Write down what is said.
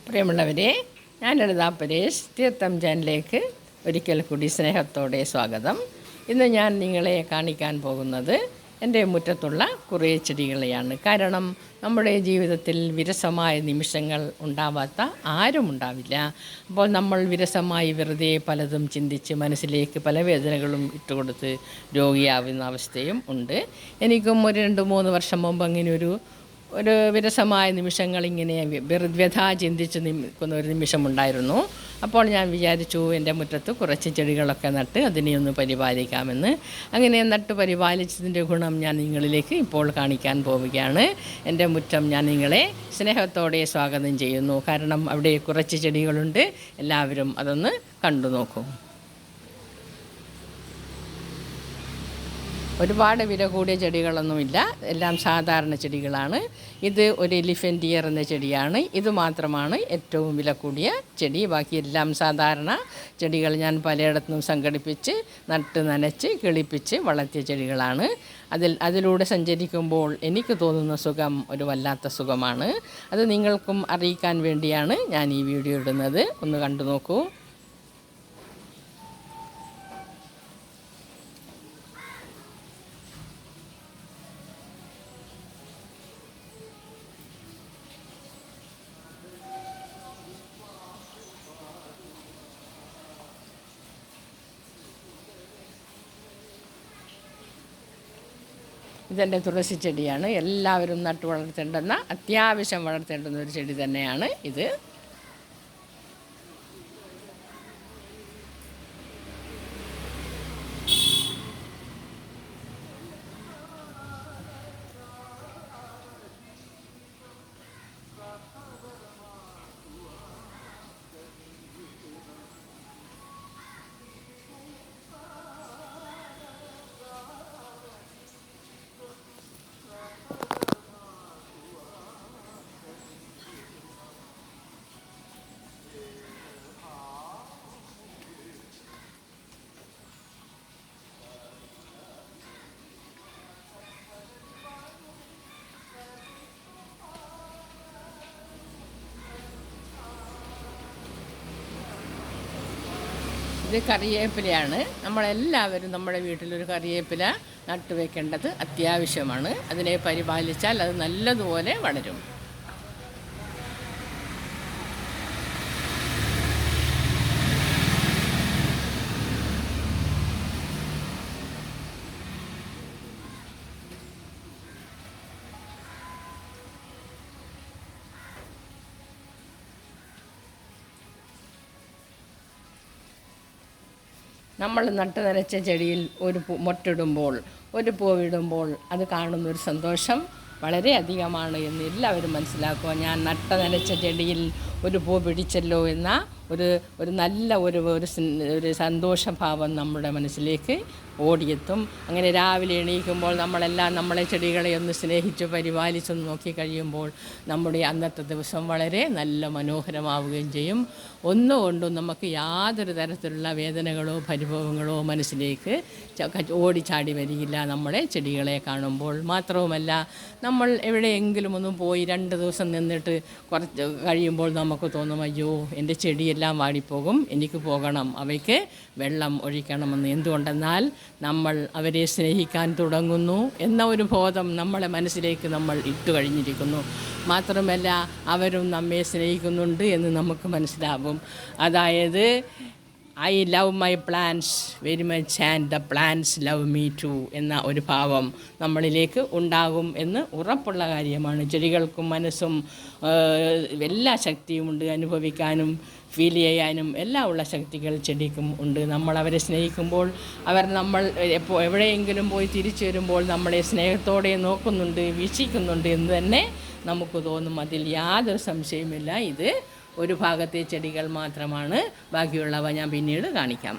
പ്രിയമുള്ളവരെ, ഞാൻ ലളിതാ പരേഷ് തീർത്ഥം ചാനലിലേക്ക് ഒരിക്കൽ കൂടി സ്നേഹത്തോടെ സ്വാഗതം. ഇന്ന് ഞാൻ നിങ്ങളെ കാണിക്കാൻ പോകുന്നത് എൻ്റെ മുറ്റത്തുള്ള കുറേ ചെടികളെയാണ്. കാരണം നമ്മുടെ ജീവിതത്തിൽ വിരസമായ നിമിഷങ്ങൾ ഉണ്ടാവാത്ത ആരും ഉണ്ടാവില്ല. അപ്പോൾ നമ്മൾ വിരസമായി വെറുതെ പലതും ചിന്തിച്ച് മനസ്സിലേക്ക് പല വേദനകളും ഇട്ടുകൊടുത്ത് രോഗിയാവുന്ന അവസ്ഥയും ഉണ്ട്. എനിക്കും ഒരു 2-3 വർഷം മുമ്പ് അങ്ങനെ ഒരു വിരസമായ നിമിഷങ്ങളിങ്ങനെ വ്യഥ ചിന്തിച്ച് നിൽക്കുന്ന ഒരു നിമിഷമുണ്ടായിരുന്നു. അപ്പോൾ ഞാൻ വിചാരിച്ചു എൻ്റെ മുറ്റത്ത് കുറച്ച് ചെടികളൊക്കെ നട്ട് അതിനെ ഒന്ന് പരിപാലിക്കാമെന്ന്. അങ്ങനെ നട്ട് പരിപാലിച്ചതിൻ്റെ ഗുണം ഞാൻ നിങ്ങളിലേക്ക് ഇപ്പോൾ കാണിക്കാൻ പോവുകയാണ്. എൻ്റെ മുറ്റം ഞാൻ നിങ്ങളെ സ്നേഹത്തോടെ സ്വാഗതം ചെയ്യുന്നു. കാരണം അവിടെ കുറച്ച് ചെടികളുണ്ട്. എല്ലാവരും അതൊന്ന് കണ്ടു നോക്കൂ. ഒരുപാട് വില കൂടിയ ചെടികളൊന്നുമില്ല, എല്ലാം സാധാരണ ചെടികളാണ്. ഇത് ഒരു എലിഫൻ്റ് ഇയർ എന്ന ചെടിയാണ്. ഇത് മാത്രമാണ് ഏറ്റവും വില കൂടിയ ചെടി. ബാക്കിയെല്ലാം സാധാരണ ചെടികൾ ഞാൻ പലയിടത്തും സംഘടിപ്പിച്ച് നട്ട് നനച്ച് കിളിപ്പിച്ച് വളർത്തിയ ചെടികളാണ്. അതിലൂടെ സഞ്ചരിക്കുമ്പോൾ എനിക്ക് തോന്നുന്ന സുഖം ഒരു വല്ലാത്ത സുഖമാണ്. അത് നിങ്ങൾക്കും അറിയിക്കാൻ വേണ്ടിയാണ് ഞാൻ ഈ വീഡിയോ ഇടുന്നത്. ഒന്ന് കണ്ടു നോക്കൂ. ഇതെൻ്റെ തുളസി ചെടിയാണ്. എല്ലാവരും നട്ട് വളർത്തേണ്ടുന്ന, അത്യാവശ്യം വളർത്തേണ്ടുന്ന ഒരു ചെടി തന്നെയാണ് ഇത്. ഇത് കറിവേപ്പിലയാണ്. നമ്മളെല്ലാവരും നമ്മുടെ വീട്ടിലൊരു കറിവേപ്പില നട്ടുവെക്കേണ്ടത് അത്യാവശ്യമാണ്. അതിനെ പരിപാലിച്ചാൽ അത് നല്ലതുപോലെ വളരും. നമ്മൾ നട്ട് നനച്ച ചെടിയിൽ ഒരു മൊട്ടിടുമ്പോൾ, ഒരു പൂവിടുമ്പോൾ അത് കാണുന്നൊരു സന്തോഷം വളരെ അധികമാണ് എന്ന് എല്ലാവരും മനസ്സിലാക്കുക. ഞാൻ നട്ട നനച്ച ചെടിയിൽ ഒരു പൂ പിടിച്ചല്ലോ എന്ന ഒരു നല്ല ഒരു സന്തോഷഭാവം നമ്മുടെ മനസ്സിലേക്ക് ഓടിയെത്തും. അങ്ങനെ രാവിലെ എണീക്കുമ്പോൾ നമ്മളെല്ലാം നമ്മളെ ചെടികളെ ഒന്ന് സ്നേഹിച്ച് പരിപാലിച്ചൊന്ന് നോക്കിക്കഴിയുമ്പോൾ നമ്മുടെ അന്നത്തെ ദിവസം വളരെ നല്ല മനോഹരമാവുകയും ചെയ്യും. ഒന്നുകൊണ്ടും നമുക്ക് യാതൊരു തരത്തിലുള്ള വേദനകളോ പരിഭവങ്ങളോ മനസ്സിലേക്ക് ഓടിച്ചാടി വരികയില്ല നമ്മളെ ചെടികളെ കാണുമ്പോൾ. മാത്രവുമല്ല, നമ്മൾ എവിടെയെങ്കിലും ഒന്ന് പോയി 2 ദിവസം നിന്നിട്ട് കുറച്ച് കഴിയുമ്പോൾ നമുക്ക് തോന്നും, അയ്യോ എൻ്റെ ചെടിയെല്ലാം വാടിപ്പോകും, എനിക്ക് പോകണം, അവയ്ക്ക് വെള്ളം ഒഴിക്കണമെന്ന്. എന്തുകൊണ്ടെന്നാൽ നമ്മൾ അവരെ സ്നേഹിക്കാൻ തുടങ്ങുന്നു എന്ന ഒരു ബോധം നമ്മളെ മനസ്സിലേക്ക് നമ്മൾ ഇട്ടു കഴിഞ്ഞിരിക്കുന്നു. മാത്രമല്ല, അവരും നമ്മെ സ്നേഹിക്കുന്നുണ്ട് എന്ന് നമുക്ക് മനസ്സിലാവും. അതായത് I love my plants very much and the plants love me too എന്ന ഒരു ഭാവം നമ്മളിലേക്ക് ഉണ്ടാകും എന്ന് ഉറപ്പുള്ള കാര്യമാണ്. ചെടികൾക്കും മനസ്സും എല്ലാ ശക്തിയുമുണ്ട്. അനുഭവിക്കാനും ഫീൽ ചെയ്യാനും എല്ലാം ഉള്ള ശക്തികൾ ചെടിക്കും ഉണ്ട്. നമ്മൾ അവരെ സ്നേഹിക്കുമ്പോൾ നമ്മൾ എവിടെയെങ്കിലും പോയി തിരിച്ചു വരുമ്പോൾ നമ്മളെ സ്നേഹത്തോടെ നോക്കുന്നുണ്ട്, വീക്ഷിക്കുന്നുണ്ട് എന്ന് തന്നെ നമുക്ക് തോന്നും. അതിൽ യാതൊരു സംശയമില്ല. ഇത് ഒരു ഭാഗത്തെ ചെടികൾ മാത്രമാണ്. ബാക്കിയുള്ളവ ഞാൻ പിന്നീട് കാണിക്കാം.